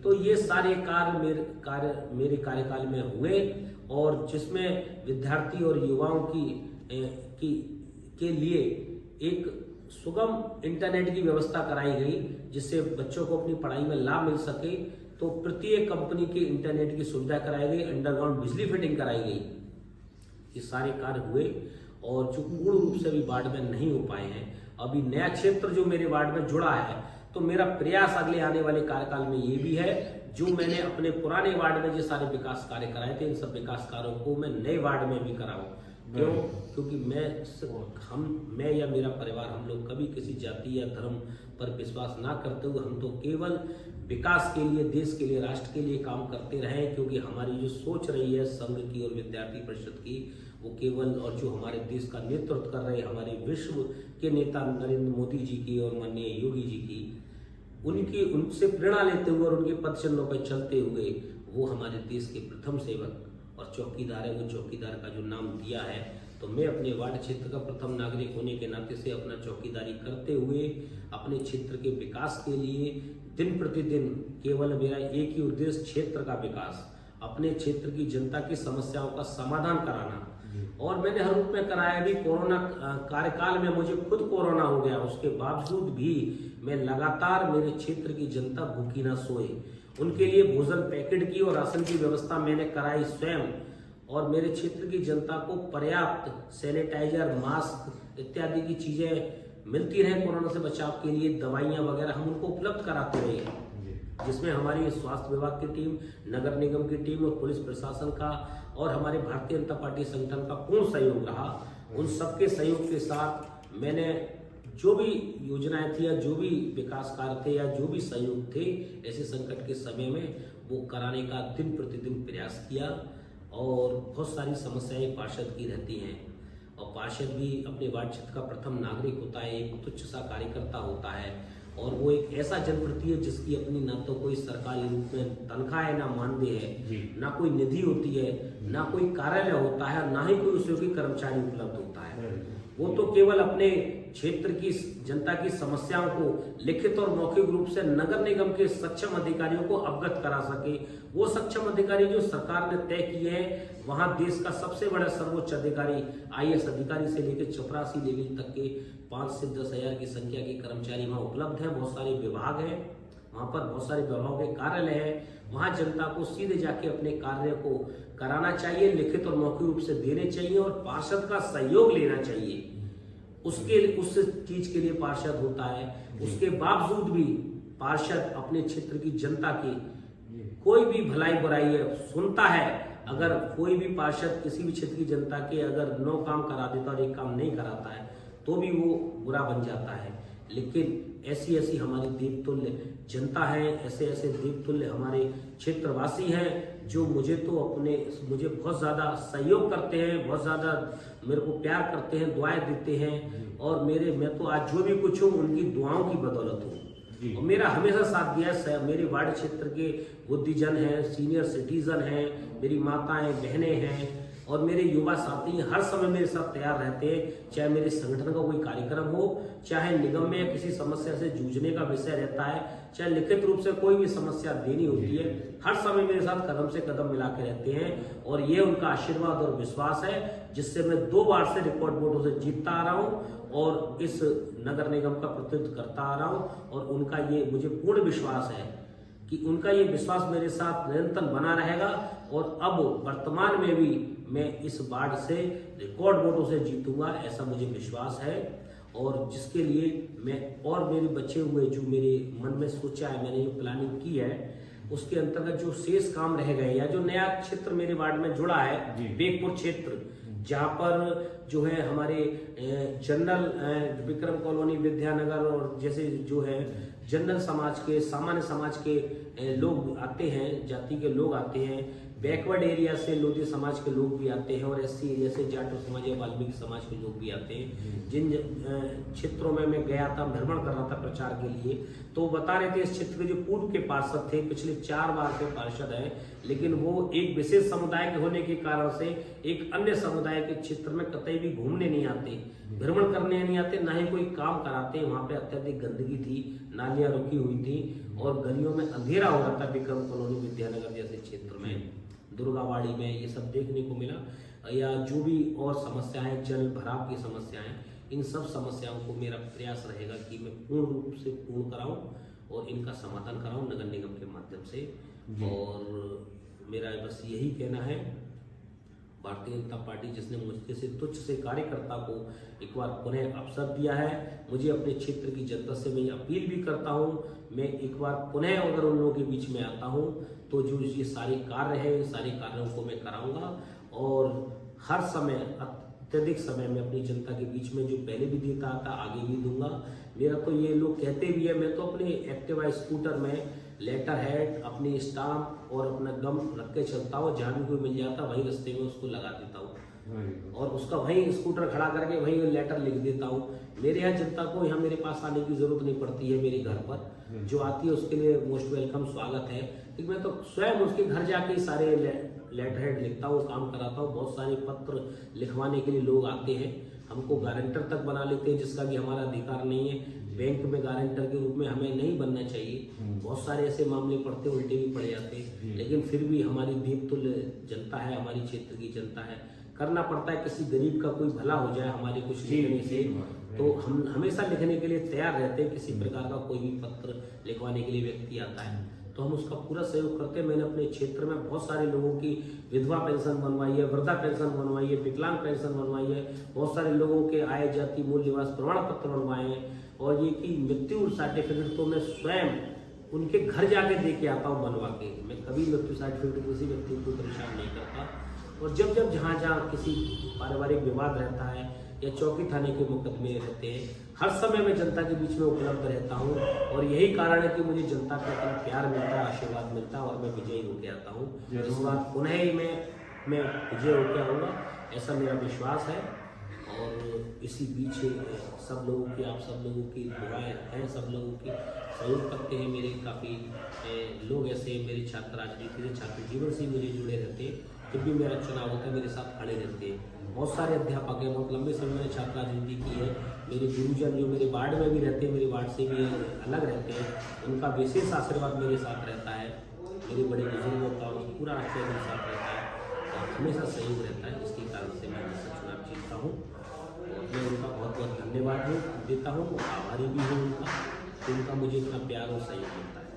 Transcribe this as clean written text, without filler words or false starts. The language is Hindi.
तो ये सारे कार्य मेरे कार्यकाल में हुए, और जिसमें विद्यार्थी और युवाओं के लिए एक सुगम इंटरनेट की व्यवस्था कराई गई, जिससे बच्चों को अपनी पढ़ाई में लाभ मिल सके। तो प्रत्येक कंपनी के इंटरनेट की सुविधा कराई गई, अंडरग्राउंड बिजली फिटिंग कराई गई। ये सारे कार्य हुए, और जो पूर्ण रूप से अभी वार्ड में नहीं हो पाए हैं, अभी नया क्षेत्र जो मेरे वार्ड में जुड़ा है, तो मेरा प्रयास अगले आने वाले कार्यकाल में ये भी है, जो मैंने अपने पुराने वार्ड में जो सारे विकास कार्य कराए थे, इन सब विकास कार्यों को मैं नए वार्ड में भी कराऊं। क्यों? क्योंकि मैं या मेरा परिवार, हम लोग कभी किसी जाति या धर्म पर विश्वास ना करते हुए हम तो केवल विकास के लिए, देश के लिए, राष्ट्र के लिए काम करते रहे। क्योंकि हमारी जो सोच रही है संघ की और विद्यार्थी परिषद की, वो केवल, और जो हमारे देश का नेतृत्व कर रहे हमारे विश्व के नेता नरेंद्र मोदी जी की और माननीय योगी जी की, उनसे प्रेरणा लेते हुए और उनके पद चिन्हों पर चलते हुए, वो हमारे देश के प्रथम सेवक और चौकीदार है। वो चौकीदार का जो नाम दिया है, तो मैं अपने वार्ड क्षेत्र का प्रथम नागरिक होने के नाते से अपना चौकीदारी करते हुए अपने क्षेत्र के विकास के लिए दिन प्रतिदिन, केवल मेरा एक ही उद्देश्य, क्षेत्र का विकास, अपने क्षेत्र की जनता की समस्याओं का समाधान कराना। और मैंने हर रूप में कराया भी। कोरोना कार्यकाल में मुझे खुद कोरोना हो गया, उसके बावजूद भी मैं लगातार मेरे क्षेत्र की जनता भूखी ना सोए, उनके लिए भोजन पैकेट की और राशन की व्यवस्था मैंने कराई स्वयं। और मेरे क्षेत्र की जनता को पर्याप्त सैनिटाइजर, मास्क इत्यादि की चीजें मिलती रहे कोरोना से बचाव के लिए, दवाइयां वगैरह हम उनको उपलब्ध कराते रहे, जिसमें हमारी स्वास्थ्य विभाग की टीम, नगर निगम की टीम और पुलिस प्रशासन का और हमारे भारतीय जनता पार्टी संगठन का पूर्ण सहयोग रहा। उन सबके सहयोग के साथ मैंने जो भी योजनाएं थी या जो भी विकास कार्य थे या जो भी सहयोग थे, ऐसे संकट के समय में वो कराने का दिन प्रतिदिन प्रयास किया। और बहुत सारी समस्याएं पार्षद की रहती हैं, और पार्षद भी अपने वार्ड क्षेत्र का प्रथम नागरिक होता है, एक तुच्छ सा कार्यकर्ता होता है, और वो एक ऐसा जनप्रतिनिधि है जिसकी अपनी ना तो कोई सरकारी रूप में तनख्वाह है, ना मानदेय है, ना कोई निधि होती है, ना कोई कार्यालय होता है, ना ही कोई उसके कर्मचारी उपलब्ध होता है। वो तो केवल अपने क्षेत्र की जनता की समस्याओं को लिखित और मौखिक रूप से नगर निगम के सक्षम अधिकारियों को अवगत करा सके। वो सक्षम अधिकारी जो सरकार ने तय किए हैं, वहां देश का सबसे बड़ा सर्वोच्च अधिकारी, IAS अधिकारी से लेकर 84 लेवल तक के 5 से 10 हजार की संख्या के कर्मचारी वहां उपलब्ध हैं। बहुत सारे विभाग हैं वहां पर, बहुत सारे विभागों के कार्यालय हैं। वहां जनता को सीधे जाके अपने कार्य को कराना चाहिए, लिखित और मौखिक रूप से देने चाहिए, और पार्षद का सहयोग लेना चाहिए। उस चीज के लिए पार्षद होता है। उसके बावजूद भी पार्षद अपने क्षेत्र की जनता की कोई भी भलाई बुराई है सुनता है। अगर कोई भी पार्षद किसी भी क्षेत्र की जनता के अगर 9 काम करा देता और 1 काम नहीं कराता है, तो भी वो बुरा बन जाता है। लेकिन ऐसी हमारी देवतुल्य जनता है, ऐसे देवतुल्य हमारे क्षेत्रवासी हैं, जो मुझे बहुत ज्यादा सहयोग करते हैं, बहुत ज्यादा मेरे को प्यार करते हैं, दुआएं देते हैं। और मैं तो आज जो भी कुछ हूँ उनकी दुआओं की बदौलत हूँ। और मेरा हमेशा साथ दिया है। मेरे वार्ड क्षेत्र के बुद्धिजन हैं, सीनियर सिटीजन हैं, मेरी माताएं बहनें हैं, और मेरे युवा साथी हर समय मेरे साथ तैयार रहते हैं। चाहे मेरे संगठन का कोई कार्यक्रम हो, चाहे निगम में किसी समस्या से जूझने का विषय रहता है, चाहे लिखित रूप से कोई भी समस्या देनी होती है, हर समय मेरे साथ कदम से कदम मिला के रहते हैं। और ये उनका आशीर्वाद और विश्वास है, जिससे मैं 2 बार से रिकॉर्ड वोटों से जीतता आ रहा हूँ और इस नगर निगम का प्रतिनिधित्व करता आ रहा हूँ। और उनका ये मुझे पूर्ण विश्वास है कि उनका ये विश्वास मेरे साथ निरंतर बना रहेगा। और अब वर्तमान में भी मैं इस वार्ड से रिकॉर्ड वोटों से जीतूंगा, ऐसा मुझे विश्वास है। और जिसके लिए मैं और मेरे बचे हुए जो मेरे मन में सोचा है, मैंने ये प्लानिंग की है, उसके अंतर्गत जो शेष काम रह गए या जो नया क्षेत्र मेरे वार्ड में जुड़ा है, बेगपुर क्षेत्र, जहाँ पर जो है हमारे जनरल विक्रम कॉलोनी, विद्यानगर और जैसे जो है जनरल समाज के, सामान्य समाज के लोग आते हैं, जाति के लोग आते हैं, बैकवर्ड एरिया से लोधी समाज के लोग भी आते हैं, और SC एरिया से जाट समाज या वाल्मीकि समाज के लोग भी आते हैं। जिन क्षेत्रों में मैं गया था, भ्रमण कर रहा था प्रचार के लिए, तो बता रहे थे इस क्षेत्र के जो पूर्व के पार्षद थे, पिछले 4 बार के पार्षद हैं, लेकिन वो एक विशेष समुदाय के होने के कारण से एक अन्य समुदाय के क्षेत्र में कतई भी घूमने नहीं आते, भ्रमण करने नहीं आते, ना ही कोई काम कराते। वहां पे अत्यधिक गंदगी थी, नालियां रुकी हुई थी और गलियों में अंधेरा हो रहा था। विक्रम कॉलोनी, विद्यानगर जैसे क्षेत्र में, दुर्गावाड़ी में ये सब देखने को मिला। या जो भी और समस्याएं, जल भराव की समस्याएं, इन सब समस्याओं को मेरा प्रयास रहेगा कि मैं पूर्ण रूप से पूर्ण कराऊं और इनका समाधान कराऊं नगर निगम के माध्यम से। और मेरा बस यही कहना है, भारतीय जनता पार्टी जिसने मुझे से तुच्छ से कार्यकर्ता को एक बार पुनः अवसर दिया है, मुझे अपने क्षेत्र की जनता से मैं अपील भी करता हूं, मैं एक बार पुनः अगर उन लोगों के बीच में आता हूं तो जो ये सारे कार्य है, इन सारे कार्यों को मैं कराऊंगा और हर समय, अत्यधिक समय में अपनी जनता के बीच में जो पहले भी देता था आगे भी दूंगा। मेरा तो ये लोग कहते भी है, मैं तो अपने एक्टिवा स्कूटर में लेटर हेड, अपनी स्टाम्प और अपना गम रख के चलता हूँ। जहाँ भी कोई मिल जाता वहीं रास्ते में उसको लगा देता हूँ और उसका वहीं स्कूटर खड़ा करके वहीं लेटर लिख देता हूँ। मेरे यहाँ जनता को यहाँ मेरे पास आने की जरूरत नहीं पड़ती है। मेरे घर पर जो आती है उसके लिए मोस्ट वेलकम, स्वागत है। लेकिन मैं तो स्वयं उसके घर जाके सारे लेटर हेड लिखता हूँ, काम कराता हूँ। बहुत सारे पत्र लिखवाने के लिए लोग आते हैं, हमको गारंटर तक बना लेते हैं, जिसका कि हमारा अधिकार नहीं है। बैंक में गारंटर के रूप में हमें नहीं बनना चाहिए। बहुत सारे ऐसे मामले पड़ते, उल्टे भी पड़ जाते, लेकिन फिर भी हमारी दीपतुल्य जनता है, हमारी क्षेत्र की जनता है, करना पड़ता है। किसी गरीब का कोई भला हो जाए हमारे कुछ लिखने से, तो हम हमेशा लिखने के लिए तैयार रहते हैं। किसी प्रकार का कोई भी पत्र लिखवाने के लिए व्यक्ति आता है तो हम उसका पूरा सहयोग करते हैं। मैंने अपने क्षेत्र में बहुत सारे लोगों की विधवा पेंशन बनवाई है, वृद्धा पेंशन बनवाई है, विकलांग पेंशन बनवाई है, बहुत सारे लोगों के आय जाति मूल निवास प्रमाण पत्र बनवाए हैं। और ये कि मृत्यु सर्टिफिकेट तो मैं स्वयं उनके घर जाके दे के आता हूँ बनवा के। मैं कभी मृत्यु सर्टिफिकेट किसी व्यक्ति को परेशान नहीं करता। और जब जब जहाँ जहाँ किसी पारिवारिक विवाद रहता है या चौकी थाने के मुकदमे रहते हैं, हर समय मैं जनता के बीच में उपलब्ध रहता हूँ। और यही कारण है कि मुझे जनता का इतना प्यार मिलता है, आशीर्वाद मिलता है और मैं विजयी होकर आता हूँ। इस बार पुनः ही मैं विजय होकर आऊँगा, ऐसा मेरा विश्वास है। और इसी बीच सब लोगों की, आप सब लोगों की दुआएं हैं, सब लोगों की सहयोग करते हैं। मेरे काफ़ी लोग ऐसे मेरे छात्र राजनीति से, छात्र जीवन से मुझे जुड़े रहते हैं। जब भी मेरा चुनाव होता है मेरे साथ खड़े रहते हैं। बहुत सारे अध्यापक हैं, बहुत लंबे समय मैंने छात्र राजनीति की है। मेरे गुरुजन जो मेरे वार्ड में भी रहते हैं, मेरे वार्ड से भी अलग रहते हैं, उनका विशेष आशीर्वाद मेरे साथ रहता है। मेरे बड़े बुजुर्गों का और पूरा आशीर्वाद मेरे साथ रहता है और हमेशा सहयोग रहता है, जिसके कारण से मैं हमेशा चुनाव जीतता हूँ। और मैं उनका बहुत बहुत धन्यवाद देता हूँ, आभारी भी हूँ उनका, उनका मुझे इतना प्यार और सहयोग मिलता है।